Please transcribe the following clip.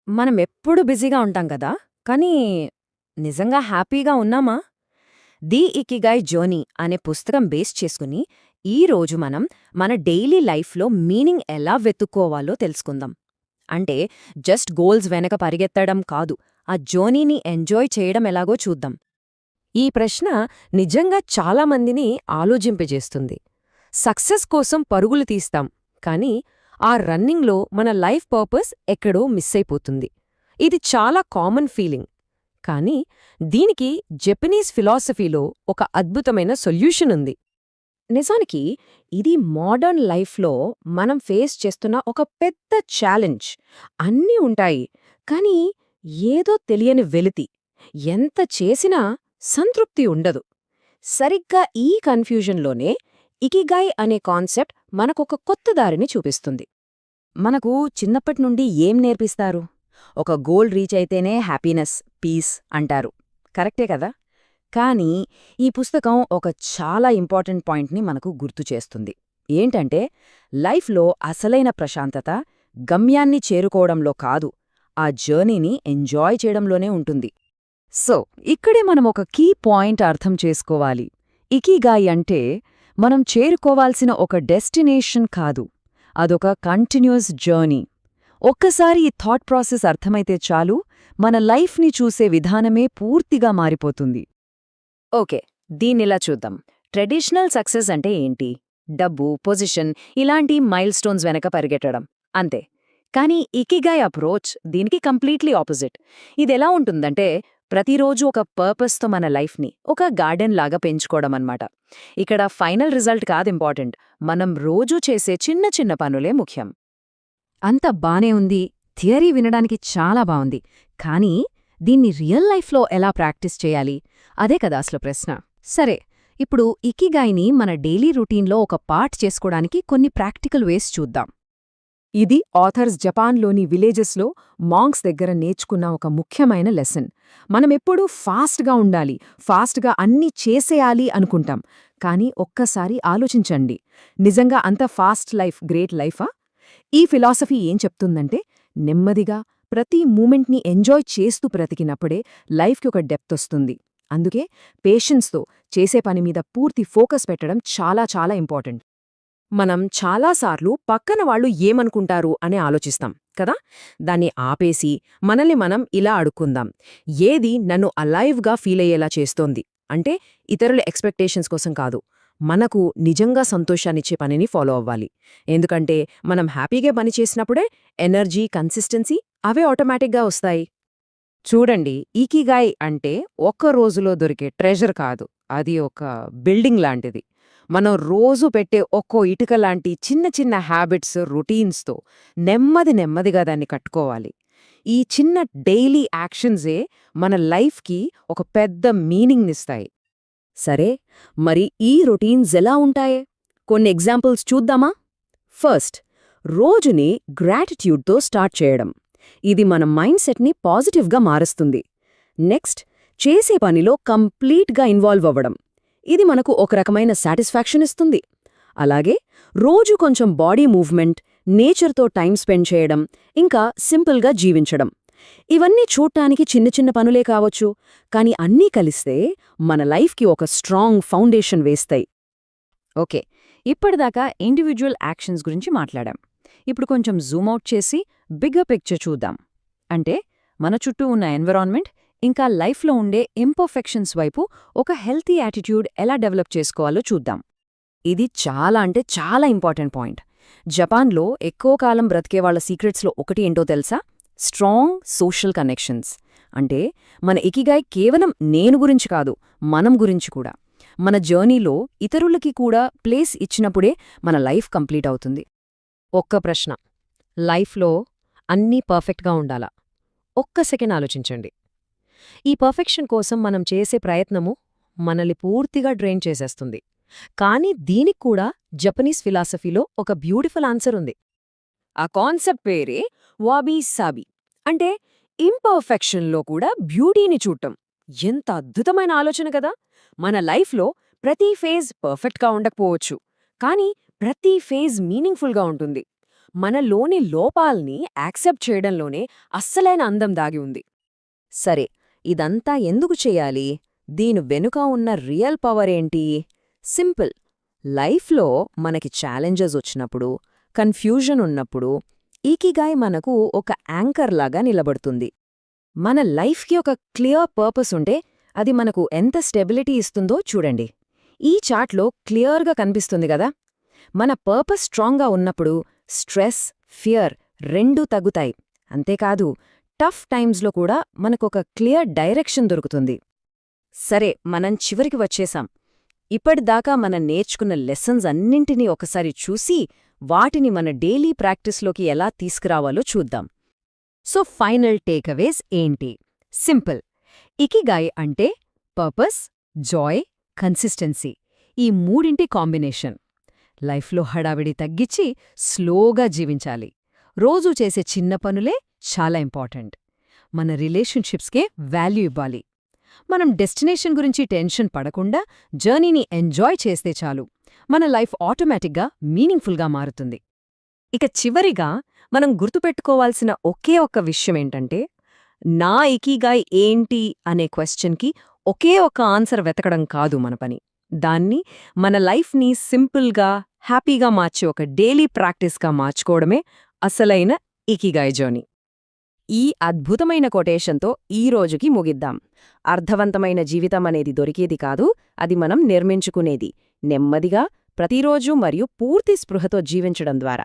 మనమెప్పుడు బిజీగా ఉంటాం కదా, కానీ నిజంగా హ్యాపీగా ఉన్నామా? 'ది ఇకిగాయ్ జర్నీ' అనే పుస్తకం బేస్ చేసుకుని ఈరోజు మనం మన డైలీ లైఫ్లో మీనింగ్ ఎలా వెతుక్కోవాలో తెలుసుకుందాం. అంటే జస్ట్ గోల్స్ వెనక పరిగెత్తడం కాదు, ఆ జర్నీని ఎంజాయ్ చేయడం ఎలాగో చూద్దాం. ఈ ప్రశ్న నిజంగా చాలామందిని ఆలోచింపజేస్తుంది. సక్సెస్ కోసం పరుగులు తీస్తాం, కానీ ఆ రన్నింగ్లో మన లైఫ్ పర్పస్ ఎక్కడో మిస్ అయిపోతుంది. ఇది చాలా కామన్ ఫీలింగ్. కానీ దీనికి జపనీస్ ఫిలాసఫీలో ఒక అద్భుతమైన సొల్యూషన్ ఉంది. నిజానికి ఇది మోడర్న్ లైఫ్లో మనం ఫేస్ చేస్తున్న ఒక పెద్ద ఛాలెంజ్. అన్నీ ఉంటాయి, కానీ ఏదో తెలియని వెలితి. ఎంత చేసినా సంతృప్తి ఉండదు. సరిగ్గా ఈ కన్ఫ్యూజన్లోనే ఇకిగాయ్ అనే కాన్సెప్ట్ మనకొక కొత్త దారిని చూపిస్తుంది. మనకు చిన్నప్పటి నుండి ఏం నేర్పిస్తారు? ఒక గోల్ రీచ్ అయితేనే హ్యాపీనెస్, పీస్ అంటారు. కరెక్టే కదా? కానీ ఈ పుస్తకం ఒక చాలా ఇంపార్టెంట్ పాయింట్ని మనకు గుర్తు చేస్తుంది. ఏంటంటే, లైఫ్లో అసలైన ప్రశాంతత గమ్యాన్ని చేరుకోవడంలో కాదు, ఆ జర్నీని ఎంజాయ్ చేయడంలోనే ఉంటుంది. సో ఇక్కడే మనం ఒక కీ పాయింట్ అర్థం చేసుకోవాలి. ఇకిగాయ్ అంటే మనం చేరుకోవాల్సిన ఒక డెస్టినేషన్ కాదు, అదొక కంటిన్యూస్ జర్నీ. ఒక్కసారి ఈ థాట్ ప్రాసెస్ అర్థమైతే చాలు, మన లైఫ్ని చూసే విధానమే పూర్తిగా మారిపోతుంది. ఓకే, దీన్నిలా చూద్దాం. ట్రెడిషనల్ సక్సెస్ అంటే ఏంటి? డబ్బు, పొజిషన్, ఇలాంటి మైల్ స్టోన్స్ వెనక పరిగెట్టడం అంతే. కానీ ఇకిగాయ్ అప్రోచ్ దీనికి కంప్లీట్లీ ఆపోజిట్. ఇదెలా ఉంటుందంటే, ప్రతిరోజు ఒక పర్పస్తో మన లైఫ్ని ఒక గార్డెన్ లాగా పెంచుకోవడమన్నమాట. ఇక్కడ ఫైనల్ రిజల్ట్ కాదు ఇంపార్టెంట్, మనం రోజూ చేసే చిన్న చిన్న పనులే ముఖ్యం. అంత బానే ఉంది, థియరీ వినడానికి చాలా బావుంది. కానీ దీన్ని రియల్ లైఫ్లో ఎలా ప్రాక్టీస్ చేయాలి? అదే కదా అసలు ప్రశ్న. సరే, ఇప్పుడు ఇకిగాయ్ని మన డైలీ రొటీన్లో ఒక పార్ట్ చేసుకోవడానికి కొన్ని ప్రాక్టికల్ వేస్ చూద్దాం. ఇది ఆథర్స్ జపాన్లోని విలేజెస్లో మాంక్స్ దగ్గర నేర్చుకున్న ఒక ముఖ్యమైన లెసన్. మనమెప్పుడూ ఫాస్ట్గా ఉండాలి, ఫాస్ట్గా అన్నీ చేసేయాలి అనుకుంటాం. కానీ ఒక్కసారి ఆలోచించండి, నిజంగా అంత ఫాస్ట్ లైఫ్ గ్రేట్ లైఫా? ఈ ఫిలాసఫీ ఏం చెప్తుందంటే, నెమ్మదిగా ప్రతి మూమెంట్ని ఎంజాయ్ చేస్తూ బ్రతికినప్పుడే లైఫ్కి ఒక డెప్త్ వస్తుంది. అందుకే పేషెన్స్తో చేసే పని మీద పూర్తి ఫోకస్ పెట్టడం చాలా చాలా ఇంపార్టెంట్. మనం చాలాసార్లు పక్కన వాళ్ళు ఏమనుకుంటారు అని ఆలోచిస్తాం కదా. దాన్ని ఆపేసి మనల్ని మనం ఇలా అడుక్కుందాం, ఏది నన్ను అలైవ్గా ఫీల్ అయ్యేలా చేస్తోంది? అంటే ఇతరుల ఎక్స్పెక్టేషన్స్ కోసం కాదు, మనకు నిజంగా సంతోషాన్నిచ్చే పనిని ఫాలో అవ్వాలి. ఎందుకంటే మనం హ్యాపీగా పని చేసినప్పుడే ఎనర్జీ, కన్సిస్టెన్సీ అవే ఆటోమేటిక్గా వస్తాయి. చూడండి, ఇకిగాయ్ అంటే ఒక్క రోజులో దొరికే ట్రెజర్ కాదు, అది ఒక బిల్డింగ్ లాంటిది. మనం రోజు పెట్టే ఒక్కో ఇటుక లాంటి చిన్న చిన్న హ్యాబిట్స్, రొటీన్స్తో నెమ్మదిగా దాన్ని కట్టుకోవాలి. ఈ చిన్న డైలీ యాక్షన్సే మన లైఫ్కి ఒక పెద్ద మీనింగ్నిస్తాయి. సరే, మరి ఈ రొటీన్స్ ఎలా ఉంటాయే? కొన్ని ఎగ్జాంపుల్స్ చూద్దామా? ఫస్ట్, రోజుని గ్రాటిట్యూడ్తో స్టార్ట్ చేయడం. ఇది మన మైండ్ సెట్ని పాజిటివ్గా మారుస్తుంది. నెక్స్ట్, చేసే పనిలో కంప్లీట్గా ఇన్వాల్వ్ అవ్వడం. ఇది మనకు ఒక రకమైన సాటిస్ఫాక్షన్ ఇస్తుంది. అలాగే రోజు కొంచెం బాడీ మూవ్మెంట్, నేచర్తో టైం స్పెండ్ చేయడం, ఇంకా సింపుల్గా జీవించడం. ఇవన్నీ చూడ్డానికి చిన్న చిన్న పనులే కావచ్చు, కానీ అన్నీ కలిస్తే మన లైఫ్కి ఒక స్ట్రాంగ్ ఫౌండేషన్ వేస్తాయి. ఓకే, ఇప్పటిదాకా ఇండివిజువల్ యాక్షన్స్ గురించి మాట్లాడాం. ఇప్పుడు కొంచెం జూమ్అవుట్ చేసి బిగ్గర్ పిక్చర్ చూద్దాం. అంటే మన చుట్టూ ఉన్న ఎన్విరాన్మెంట్, ఇంకా లైఫ్లో ఉండే ఇంపర్ఫెక్షన్స్ వైపు ఒక హెల్తీ యాటిట్యూడ్ ఎలా డెవలప్ చేసుకోవాలో చూద్దాం. ఇది చాలా ఇంపార్టెంట్ పాయింట్. జపాన్లో ఎక్కువ కాలం బ్రతికేవాళ్ల సీక్రెట్స్లో ఒకటి ఏంటో తెలుసా? Strong social connections. అంటే మన ఇకిగాయ్ కేవలం నేను గురించి కాదు, మనం గురించి కూడా. మన జర్నీలో ఇతరులకి కూడా ప్లేస్ ఇచ్చినప్పుడే మన లైఫ్ కంప్లీట్ అవుతుంది. ఒక్క ప్రశ్న, లైఫ్లో అన్నీ పర్ఫెక్ట్గా ఉండాలా? ఒక్క సెకండ్ ఆలోచించండి. ఈ పర్ఫెక్షన్ కోసం మనం చేసే ప్రయత్నము మనల్ని పూర్తిగా డ్రైన్ చేసేస్తుంది. కానీ దీనికి కూడా జపనీస్ ఫిలాసఫీలో ఒక బ్యూటిఫుల్ ఆన్సర్ ఉంది. ఆ కాన్సెప్ట్ పేరే వాబీ సాబీ. అంటే ఇంపర్ఫెక్షన్లో కూడా బ్యూటీని చూడటం. ఎంత అద్భుతమైన ఆలోచన కదా! మన లైఫ్లో ప్రతి ఫేజ్ పర్ఫెక్ట్గా ఉండకపోవచ్చు, కానీ ప్రతి ఫేజ్ మీనింగ్ఫుల్గా ఉంటుంది. మనలోని లోపాల్ని యాక్సెప్ట్ చేయడంలోనే అస్సలైన అందం దాగి ఉంది. సరే, ఇదంతా ఎందుకు చెయ్యాలి? దీని వెనుక ఉన్న రియల్ పవర్ ఏంటి? సింపుల్. లైఫ్లో మనకి ఛాలెంజెస్ వచ్చినప్పుడు, కన్ఫ్యూజన్ ఉన్నప్పుడు ఇకిగాయ్ మనకు ఒక యాంకర్ లాగా నిలబడుతుంది. మన లైఫ్కి ఒక క్లియర్ పర్పస్ ఉంటే అది మనకు ఎంత స్టెబిలిటీ ఇస్తుందో చూడండి. ఈ చార్ట్లో క్లియర్గా కనిపిస్తుంది గదా? మన పర్పస్ స్ట్రాంగ్గా ఉన్నప్పుడు స్ట్రెస్, ఫియర్ రెండూ తగ్గుతాయి. అంతేకాదు, టఫ్ టైమ్స్లో కూడా మనకొక క్లియర్ డైరెక్షన్ దొరుకుతుంది. సరే, మనం చివరికి వచ్చేశాం. ఇప్పటిదాకా మనం నేర్చుకున్న లెసన్స్ అన్నింటినీ ఒకసారి చూసి వాటిని మన డైలీ ప్రాక్టీస్లోకి ఎలా తీసుకురావాలో చూద్దాం. సో ఫైనల్ టేక్అవేస్ ఏంటి? సింపుల్. ఇకిగాయ్ అంటే పర్పస్, జాయ్, కన్సిస్టెన్సీ. ఈ మూడింటి కాంబినేషన్. లైఫ్లో హడావిడి తగ్గించి స్లోగా జీవించాలి. రోజూ చేసే చిన్న పనులే చాలా ఇంపార్టెంట్. మన రిలేషన్షిప్స్కే వాల్యూ ఇవ్వాలి. మనం డెస్టినేషన్ గురించి టెన్షన్ పడకుండా జర్నీని ఎంజాయ్ చేస్తే చాలు. మన లైఫ్ ఆటోమేటిక్గా మీనింగ్ఫుల్గా మారుతుంది. ఇక చివరిగా మనం గుర్తుపెట్టుకోవాల్సిన ఒకే ఒక్క విషయమేంటంటే, నా ఇకిగాయ్ ఏంటి అనే క్వశ్చన్కి ఒకే ఒక్క ఆన్సర్ వెతకడం కాదు మన పని. దాన్ని మన లైఫ్ని సింపుల్గా, హ్యాపీగా మార్చే ఒక డైలీ ప్రాక్టీస్గా మార్చుకోవడమే అసలైన ఇకిగాయ్ జర్నీ. ఈ అద్భుతమైన కొటేషన్తో ఈ రోజుకి ముగిద్దాం. అర్థవంతమైన జీవితం అనేది దొరికేది కాదు, అది మనం నిర్మించుకునేది. నెమ్మదిగా, ప్రతిరోజూ మరియు పూర్తి స్పృహతో జీవించడం ద్వారా.